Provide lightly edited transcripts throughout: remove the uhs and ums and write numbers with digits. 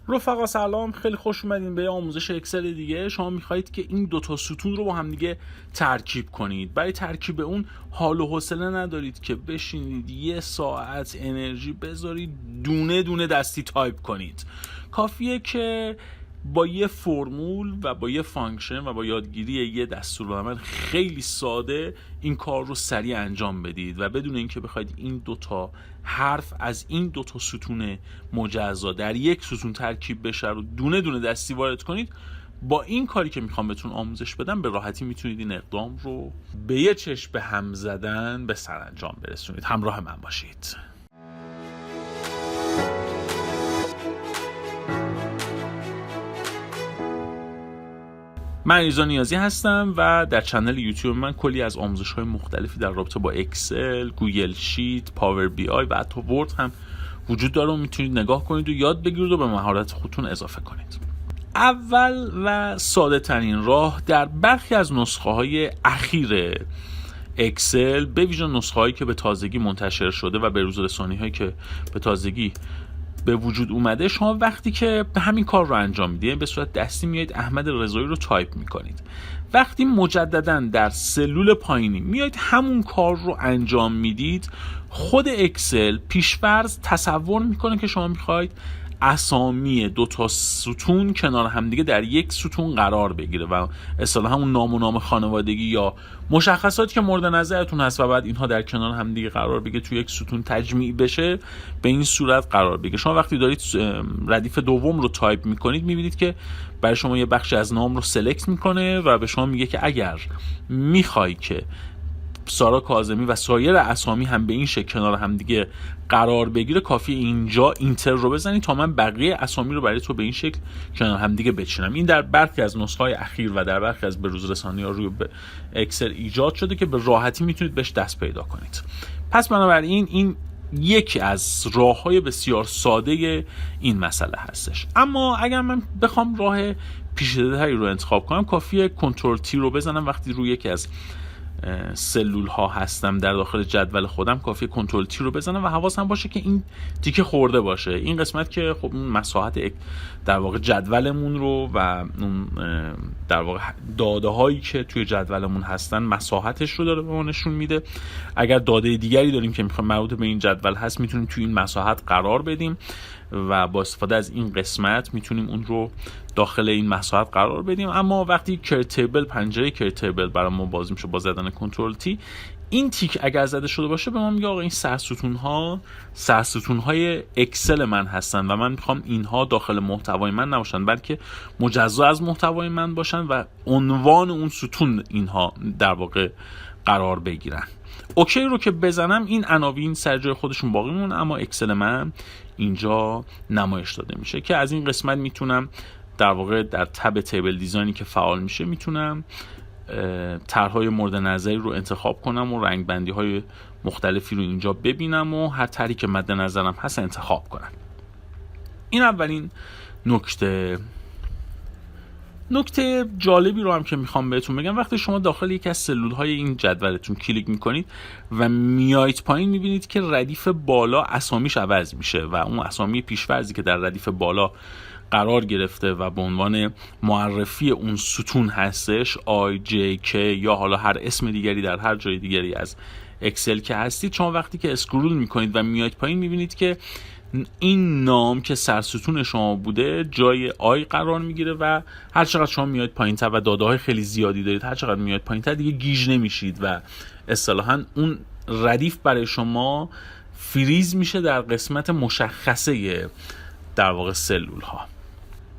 رفقا سلام، خیلی خوش اومدین به آموزش اکسل دیگه. شما میخواید که این دوتا ستون رو با هم دیگه ترکیب کنید. برای ترکیب اون حال و حوصله ندارید که بشینید یه ساعت انرژی بذارید دونه دونه دستی تایپ کنید. کافیه که با یه فرمول و با یه فانکشن و با یادگیری یه دستورالعمل خیلی ساده این کار رو سریع انجام بدید و بدون اینکه بخواید این دوتا حرف از این دوتا ستون مجزا در یک ستون ترکیب بشه رو دونه دونه دستی وارد کنید. با این کاری که میخوام بهتون آموزش بدم به راحتی میتونید این اقدام رو به یه چشم به هم زدن به سرانجام برسونید. همراه من باشید. من علیرضا نیازی هستم و در کانال یوتیوب من کلی از آموزش‌های مختلفی در رابطه با اکسل، گوگل شیت، پاور بی آی و حتی ورد هم وجود داره و میتونید نگاه کنید و یاد بگیرید و به مهارت خودتون اضافه کنید. اول و ساده ترین راه در برخی از نسخه های اخیر اکسل، به ویژه نسخه هایی که به تازگی منتشر شده و به روز رسانی هایی که به تازگی به وجود اومده، شما وقتی که همین کار رو انجام میدید به صورت دستی میایید احمد رضایی رو تایپ میکنید. وقتی مجددا در سلول پایینی میایید همون کار رو انجام میدید، خود اکسل پیش‌فرض تصور میکنه که شما میخواید اسامی دو تا ستون کنار همدیگه در یک ستون قرار بگیره و اصطلاحاً همون نام و نام خانوادگی یا مشخصاتی که مورد نظرتون هست و بعد اینها در کنار همدیگه قرار بگیره توی یک ستون تجمیع بشه به این صورت قرار بگیره. شما وقتی دارید ردیف دوم رو تایپ میکنید میبینید که برای شما یه بخشی از نام رو سلکت میکنه و به شما میگه که اگر میخوای که سارا کاظمی و سایر اسامی هم به این شکل کنار هم دیگه قرار بگیره، کافی اینجا اینتر رو بزنید تا من بقیه اسامی رو برای تو به این شکل کنار هم دیگه بچینم. این در برخی از نسخه‌های اخیر و در برخی از بروز رسانی‌ها روی اکسل ایجاد شده که به راحتی میتونید بهش دست پیدا کنید. پس بنابراین این یکی از راه‌های بسیار ساده این مسئله هستش. اما اگر من بخوام راه پیچیده‌تری رو انتخاب کنم، کافیه کنترل تی رو بزنم. وقتی روی یکی از سلول ها هستم در داخل جدول خودم، کافیه کنترل تی رو بزنم و حواسم باشه که این تیکه خورده باشه. این قسمت که خب اون مساحت در واقع جدولمون رو و اون در واقع داده هایی که توی جدولمون هستن مساحتش رو داره به ما نشون میده. اگر داده دیگری داریم که میخوایم مربوط به این جدول هست میتونیم توی این مساحت قرار بدیم و با استفاده از این قسمت میتونیم اون رو داخل این مساحت قرار بدیم. اما وقتی کرتیبل، پنجره کرتیبل برای ما باز میشه با زدن کنترل تی، این تیک اگر زده شده باشه به ما میگه آقا این سرستون های اکسل من هستن و من میخوام اینها داخل محتوای من نباشن بلکه مجزا از محتوای من باشن و عنوان اون ستون اینها در واقع قرار بگیرن. اوکی رو که بزنم این عناوین سر جای خودشون باقی مونه، اما اکسل من اینجا نمایش داده میشه که از این قسمت میتونم در واقع در تب تیبل دیزاینی که فعال میشه میتونم طرح‌های مورد نظری رو انتخاب کنم و رنگ بندی های مختلفی رو اینجا ببینم و هر طرحی که مد نظرم هست انتخاب کنم. این اولین نکته جالبی رو هم که میخوام بهتون بگم، وقتی شما داخل یکی از سلول های این جدولتون کلیک میکنید و میایید پایین میبینید که ردیف بالا اسامیش عوض میشه و اون اسامی پیش‌فرضی که در ردیف بالا قرار گرفته و به عنوان معرفی اون ستون هستش آی جی کی یا حالا هر اسم دیگری در هر جای دیگری از اکسل که هستید، شما وقتی که اسکرول میکنید و میایید پایین میبینید که این نام که سرستون شما بوده جای آی قرار میگیره و هر چقدر شما میاد پایینتر و داده های خیلی زیادی دارید، هر چقدر میاد پایینتر دیگه گیج نمیشید و اصطلاحاً اون ردیف برای شما فریز میشه در قسمت مشخصه در واقع سلول ها.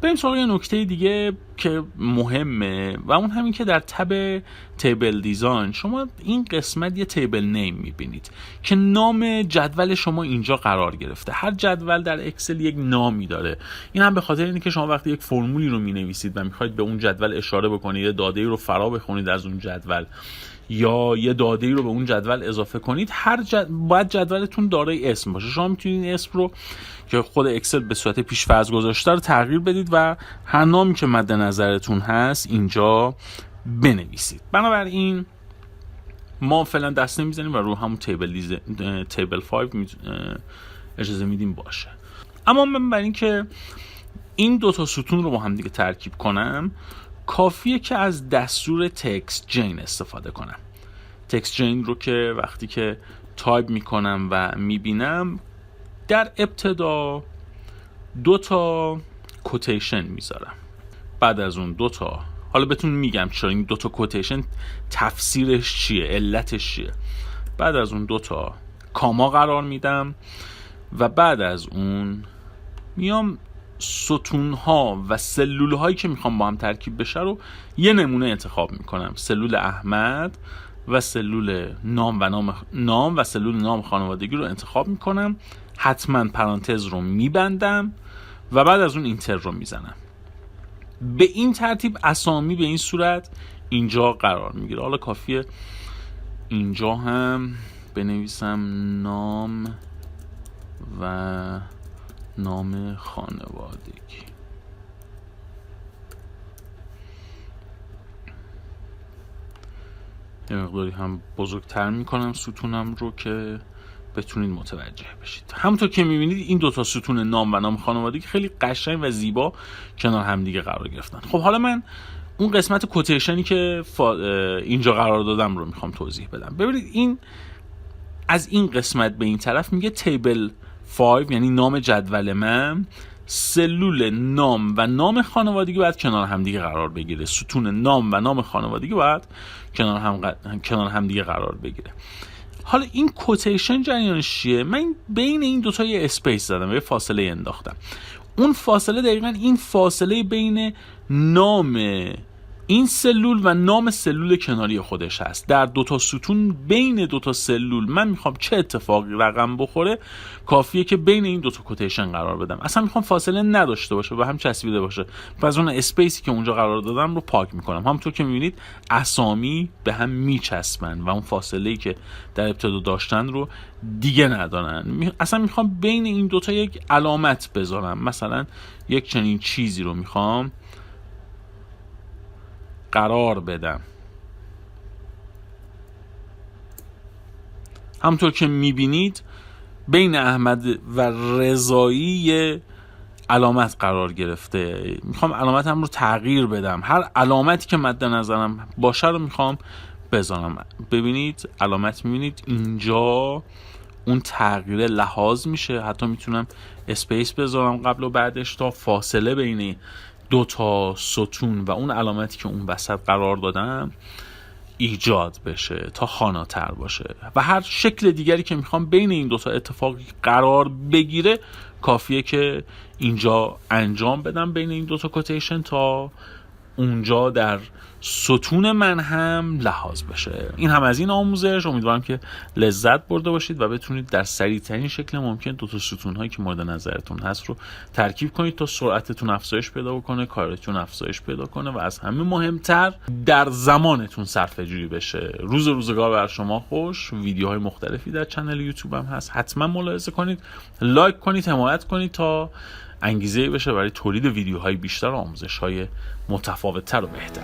بریم سراغ یه نکته دیگه که مهمه و اون همین که در تب تیبل دیزاین شما این قسمت یه تیبل نیم میبینید که نام جدول شما اینجا قرار گرفته. هر جدول در اکسل یک نامی داره. این هم به خاطر اینه که شما وقتی یک فرمولی رو مینویسید و میخواید به اون جدول اشاره بکنید، یه داده‌ای رو فرا بخونید از اون جدول یا یه داده‌ای رو به اون جدول اضافه کنید، باید جدولتون دارای اسم باشه. شما میتونید این اسم رو که خود اکسل به صورت پیش‌فرض گذاشته رو تغییر بدید و هر نامی که مد نظرتون هست اینجا بنویسید. بنابراین ما فعلا دست نمیزنیم و رو همون تیبل 5 اجازه میدیم باشه. اما من برای این که این دوتا ستون رو با هم دیگه ترکیب کنم، کافیه که از دستور تکست جین استفاده کنم. تکست جین رو که وقتی که تایپ میکنم و میبینم، در ابتدا 2 کوتیشن میذارم، بعد از اون 2، حالا بهتون میگم چرا این 2 کوتیشن تفسیرش چیه، علتش چیه. بعد از اون 2 کاما قرار میدم و بعد از اون میام ستونها و سلول هایی که میخوام با هم ترکیب بشه رو یه نمونه انتخاب میکنم. سلول احمد و سلول نام و سلول نام خانوادگی رو انتخاب میکنم، حتما پرانتز رو میبندم و بعد از اون اینتر رو میزنم. به این ترتیب اسامی به این صورت اینجا قرار میگیره. حالا کافیه اینجا هم بنویسم نام و نام خانوادگی. یه مقداری هم بزرگتر میکنم ستونم رو که بتونید متوجه بشید. همونطور که میبینید این 2 ستون نام و نام خانوادگی خیلی قشنگ و زیبا کنار هم دیگه قرار گرفتن. خب حالا من اون قسمت کوتیشنی که اینجا قرار دادم رو میخوام توضیح بدم. ببینید این از این قسمت به این طرف میگه تیبل 5، یعنی نام جدول من، سلول نام و نام خانوادگی باید کنار هم دیگه قرار بگیره. ستون نام و نام خانوادگی باید کنار هم دیگه قرار بگیره. حالا این کوتیشن جریانش چیه؟ من بین این 2 یه اسپیس زدم، یه فاصله انداختم. اون فاصله دقیقاً این فاصله بین نام این سلول و نام سلول کناری خودش هست. در 2 ستون بین 2 سلول من میخوام چه اتفاقی رقم بخوره، کافیه که بین این 2 کوتیشن قرار بدم. اصلا میخوام فاصله نداشته باشه و هم چسبیده باشه. پس اون اسپیسی که اونجا قرار دادم رو پاک میکنم. همونطور که میبینید اسامی به هم میچسبن و اون فاصله‌ای که در ابتدا داشتن رو دیگه ندارن. اصلا میخوام بین این 2 یک علامت بذارم. مثلا یک چنین چیزی رو میخوام قرار بدم. همونطور که میبینید بین احمد و رضایی یه علامت قرار گرفته. میخوام علامتم رو تغییر بدم. هر علامتی که مد نظرم باشه رو میخوام بذارم. ببینید علامت میبینید اینجا اون تغییر لحاظ میشه. حتی میتونم اسپیس بذارم قبل و بعدش تا فاصله بین 2 ستون و اون علامتی که اون وسط قرار دادم ایجاد بشه تا خواناتر باشه. و هر شکل دیگری که میخوام بین این 2 اتفاقی قرار بگیره، کافیه که اینجا انجام بدم بین این 2 کوتیشن تا اونجا در ستون من هم لحاظ بشه. این هم از این آموزش. امیدوارم که لذت برده باشید و بتونید در سریع‌ترین شکل ممکن 2 ستون هایی که مورد نظرتون هست رو ترکیب کنید تا سرعتتون افزایش پیدا بکنه، کارتون افزایش پیدا کنه و از همه مهمتر در زمانتون صرفه‌جویی بشه. روزگار بر شما خوش. ویدیوهای مختلفی در کانال یوتیوبم هست، حتما ملاحظه کنید، لایک کنید، حمایت کنید تا انگیزه بشه برای تولید ویدیوهای بیشتر و آموزش‌های متفاوت‌تر و بهتر.